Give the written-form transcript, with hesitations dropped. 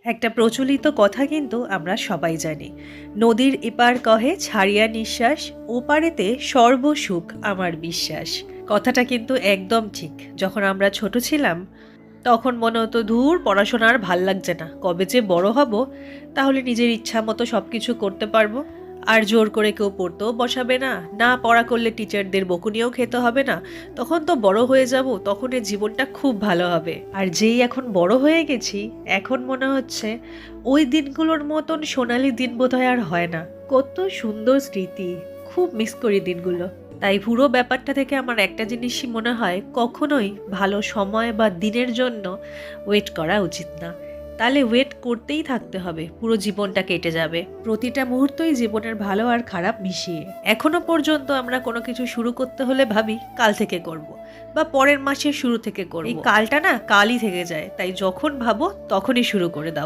একটা প্রচলিত কথা কিন্তু আমরা সবাই জানি, নদীর এপার কহে ছাড়িয়া নিঃশ্বাস, ওপারেতে সর্বসুখ আমার বিশ্বাস। কথাটা কিন্তু একদম ঠিক। যখন আমরা ছোট ছিলাম তখন মনে হতো ধুর, পড়াশোনা আর ভাল লাগছে না, কবে যে বড় হব, তাহলে নিজের ইচ্ছা মতো সব কিছু করতে পারবো, আর জোর করে কেউ পড়তেও বসাবে না, না পড়া করলে টিচারদের বকুনিও খেতে হবে না। তখন তো বড় হয়ে যাব, তখন এই জীবনটা খুব ভালো হবে। আর যেই এখন বড় হয়ে গেছি, এখন মনে হচ্ছে ওই দিনগুলোর মতন সোনালি দিন বোধহয় আর হয় না। কত সুন্দর স্মৃতি, খুব মিস করি দিনগুলো। তাই পুরো ব্যাপারটা থেকে আমার একটা জিনিসই মনে হয়, কখনোই ভালো সময় বা দিনের জন্য ওয়েট করা উচিত না। তাহলে ওয়েট করতেই থাকতে হবে, পুরো জীবনটা কেটে যাবে। প্রতিটা মুহূর্তই জীবনের ভালো আর খারাপ মিশিয়ে। এখনো পর্যন্ত আমরা কোনো কিছু শুরু করতে হলে ভাবি কাল থেকে করব, বা পরের মাসের শুরু থেকে করব। এই কালটা না কালই থেকে যায়, তাই যখন ভাবো তখনই শুরু করে দাও।